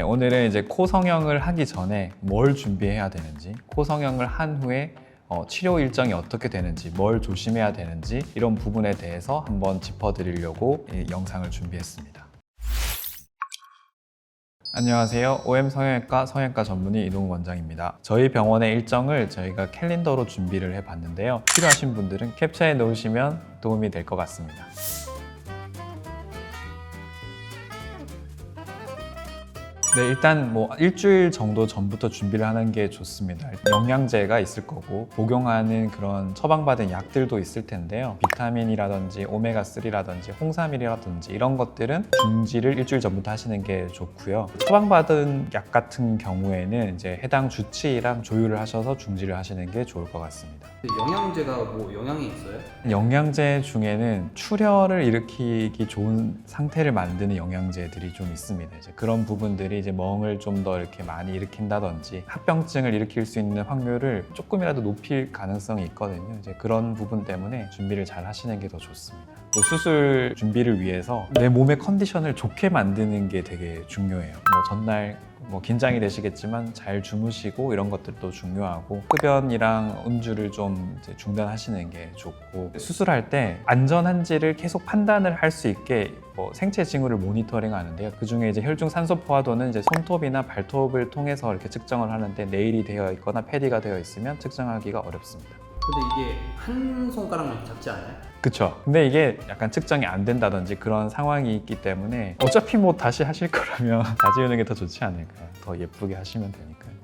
오늘은 이제 코 성형을 하기 전에 뭘 준비해야 되는지, 코 성형을 한 후에 치료 일정이 어떻게 되는지, 뭘 조심해야 되는지 이런 부분에 대해서 한번 짚어드리려고 이 영상을 준비했습니다. 안녕하세요. OM 성형외과 성형외과 전문의 이동훈 원장입니다. 저희 병원의 일정을 저희가 캘린더로 준비를 해봤는데요. 필요하신 분들은 캡처해 놓으시면 도움이 될 것 같습니다. 네, 일단 일주일 정도 전부터 준비를 하는 게 좋습니다. 영양제가 있을 거고 복용하는 그런 처방받은 약들도 있을 텐데요. 비타민이라든지 오메가3라든지 홍삼이라든지 이런 것들은 중지를 일주일 전부터 하시는 게 좋고요. 처방받은 약 같은 경우에는 이제 해당 주치의랑 조율을 하셔서 중지를 하시는 게 좋을 것 같습니다. 영양제가 영향이 있어요? 영양제 중에는 출혈을 일으키기 좋은 상태를 만드는 영양제들이 좀 있습니다. 이제 그런 부분들이 이제 멍을 좀 더 이렇게 많이 일으킨다든지 합병증을 일으킬 수 있는 확률을 조금이라도 높일 가능성이 있거든요. 이제 그런 부분 때문에 준비를 잘 하시는 게 더 좋습니다. 또 수술 준비를 위해서 내 몸의 컨디션을 좋게 만드는 게 되게 중요해요. 전날 긴장이 되시겠지만 잘 주무시고 이런 것들도 중요하고 흡연이랑 음주를 좀 이제 중단하시는 게 좋고 수술할 때 안전한지를 계속 판단을 할 수 있게 생체 징후를 모니터링 하는데요. 그 중에 이제 혈중 산소 포화도는 이제 손톱이나 발톱을 통해서 이렇게 측정을 하는데 네일이 되어 있거나 패디가 되어 있으면 측정하기가 어렵습니다. 근데 이게 한 손가락만 잡지 않아요? 그쵸. 근데 이게 약간 측정이 안 된다든지 그런 상황이 있기 때문에 어차피 다시 하실 거라면 다 지우는 게 더 좋지 않을까요? 더 예쁘게 하시면 되니까요.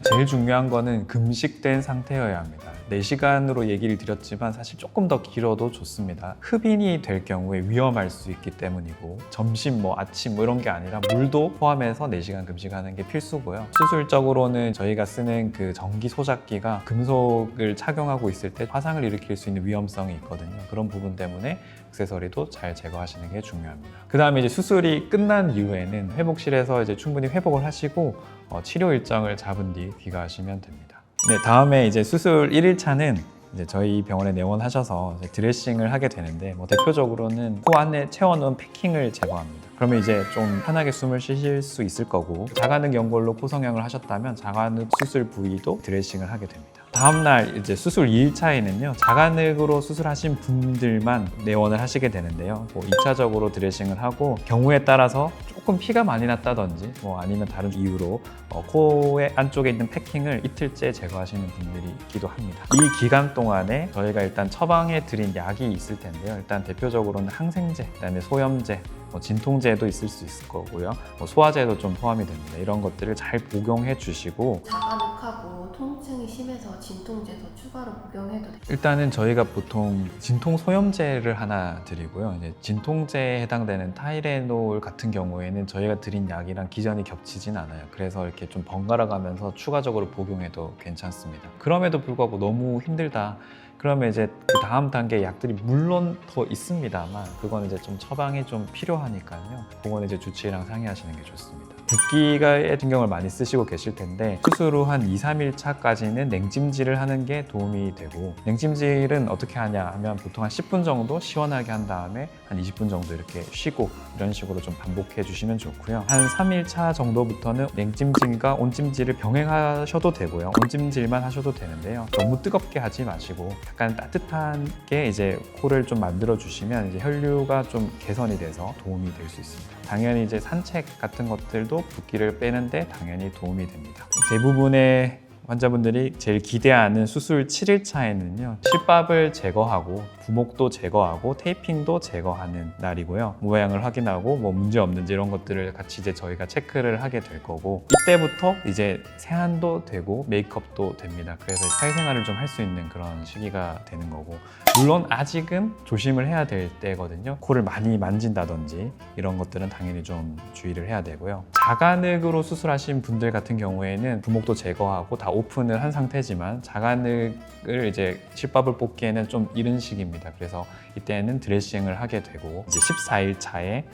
제일 중요한 거는 금식된 상태여야 합니다. 4시간으로 얘기를 드렸지만 사실 조금 더 길어도 좋습니다. 흡인이 될 경우에 위험할 수 있기 때문이고 점심, 아침 이런 게 아니라 물도 포함해서 4시간 금식하는 게 필수고요. 수술적으로는 저희가 쓰는 그 전기 소작기가 금속을 착용하고 있을 때 화상을 일으킬 수 있는 위험성이 있거든요. 그런 부분 때문에 액세서리도 잘 제거하시는 게 중요합니다. 그 다음에 이제 수술이 끝난 이후에는 회복실에서 이제 충분히 회복을 하시고 치료 일정을 잡은 뒤 귀가하시면 됩니다. 네, 다음에 이제 수술 1일차는 이제 저희 병원에 내원하셔서 드레싱을 하게 되는데 대표적으로는 코 안에 채워놓은 패킹을 제거합니다. 그러면 이제 좀 편하게 숨을 쉬실 수 있을 거고 자가능 연골로 코 성형을 하셨다면 자가능 수술 부위도 드레싱을 하게 됩니다. 다음날 이제 수술 2일차에는요 자가능으로 수술하신 분들만 내원을 하시게 되는데요 2차적으로 드레싱을 하고 경우에 따라서 조금 피가 많이 났다든지 아니면 다른 이유로 코의 안쪽에 있는 패킹을 이틀째 제거하시는 분들이 있기도 합니다. 이 기간 동안에 저희가 일단 처방해 드린 약이 있을 텐데요 일단 대표적으로는 항생제, 그다음에 소염제, 진통제도 있을 수 있을 거고요 소화제도 좀 포함이 됩니다. 이런 것들을 잘 복용해 주시고 자가능하고 통증이 심해서 진통제도 추가로 복용해도 돼요? 일단은 저희가 보통 진통 소염제를 하나 드리고요. 이제 진통제에 해당되는 타이레놀 같은 경우에는 저희가 드린 약이랑 기전이 겹치진 않아요. 그래서 이렇게 좀 번갈아 가면서 추가적으로 복용해도 괜찮습니다. 그럼에도 불구하고 너무 힘들다. 그러면 이제 그 다음 단계 약들이 물론 더 있습니다만 그건 이제 좀 처방이 좀 필요하니까요. 그건 이제 주치의랑 상의하시는 게 좋습니다. 붓기가 신경을 많이 쓰시고 계실 텐데 수술 후 한 2, 3일 차까지는 냉찜질을 하는 게 도움이 되고 냉찜질은 어떻게 하냐 하면 보통 한 10분 정도 시원하게 한 다음에 한 20분 정도 이렇게 쉬고 이런 식으로 좀 반복해 주시면 좋고요. 한 3일 차 정도부터는 냉찜질과 온찜질을 병행하셔도 되고요. 온찜질만 하셔도 되는데요. 너무 뜨겁게 하지 마시고 약간 따뜻하게 이제 코를 좀 만들어 주시면 이제 혈류가 좀 개선이 돼서 도움이 될 수 있습니다. 당연히 이제 산책 같은 것들도 붓기를 빼는데 당연히 도움이 됩니다. 대부분의 환자분들이 제일 기대하는 수술 7일차에는요 실밥을 제거하고 부목도 제거하고 테이핑도 제거하는 날이고요. 모양을 확인하고 문제 없는지 이런 것들을 같이 이제 저희가 체크를 하게 될 거고 이때부터 이제 세안도 되고 메이크업도 됩니다. 그래서 사회생활을 좀 할 수 있는 그런 시기가 되는 거고 물론 아직은 조심을 해야 될 때거든요. 코를 많이 만진다든지 이런 것들은 당연히 좀 주의를 해야 되고요. 자가능으로 수술하신 분들 같은 경우에는 부목도 제거하고 다 오픈을 한 상태지만 자가능을 이제 실밥을 뽑기에는 좀 이른 시기입니다. 그래서 이때는 드레싱을 하게 되고 이제 14일 차에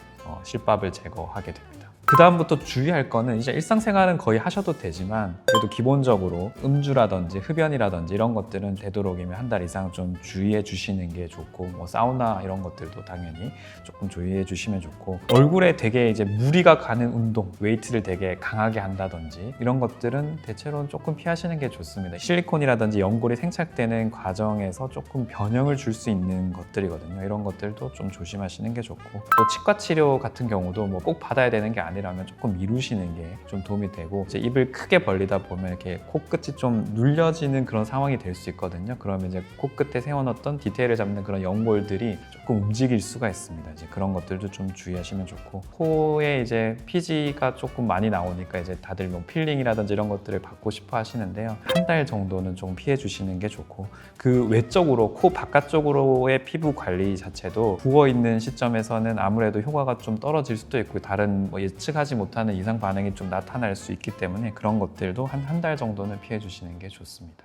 실밥을 제거하게 됩니다. 그 다음부터 주의할 거는 이제 일상생활은 거의 하셔도 되지만 그래도 기본적으로 음주라든지 흡연이라든지 이런 것들은 되도록이면 한 달 이상 좀 주의해 주시는 게 좋고 뭐 사우나 이런 것들도 당연히 조금 주의해 주시면 좋고 얼굴에 되게 이제 무리가 가는 운동, 웨이트를 되게 강하게 한다든지 이런 것들은 대체로는 조금 피하시는 게 좋습니다. 실리콘이라든지 연골이 생착되는 과정에서 조금 변형을 줄 수 있는 것들이거든요. 이런 것들도 좀 조심하시는 게 좋고 또 치과 치료 같은 경우도 뭐 꼭 받아야 되는 게 아니라면 조금 미루시는 게 좀 도움이 되고 이제 입을 크게 벌리다 보면 이렇게 코끝이 좀 눌려지는 그런 상황이 될 수 있거든요. 그러면 이제 코끝에 세워놨던 디테일을 잡는 그런 연골들이 조금 움직일 수가 있습니다. 이제 그런 것들도 좀 주의하시면 좋고 코에 이제 피지가 조금 많이 나오니까 이제 다들 뭐 필링이라든지 이런 것들을 받고 싶어 하시는데요. 한 달 정도는 좀 피해 주시는 게 좋고 그 외적으로 코 바깥쪽으로의 피부 관리 자체도 부어 있는 시점에서는 아무래도 효과가 좀 떨어질 수도 있고 다른 뭐 예측하지 못하는 이상 반응이 좀 나타날 수 있기 때문에 그런 것들도 한 달 정도는 피해 주시는 게 좋습니다.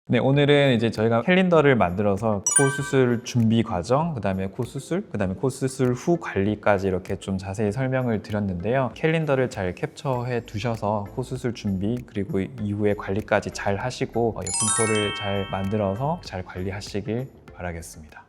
네, 오늘은 이제 저희가 캘린더를 만들어서 코 수술 준비 과정, 그다음에 코 수술, 그다음에 코 수술 후 관리까지 이렇게 좀 자세히 설명을 드렸는데요. 캘린더를 잘 캡처해 두셔서 코 수술 준비 그리고 이후에 관리까지 잘 하시고 예쁜 코를 잘 만들어서 잘 관리하시길 바라겠습니다.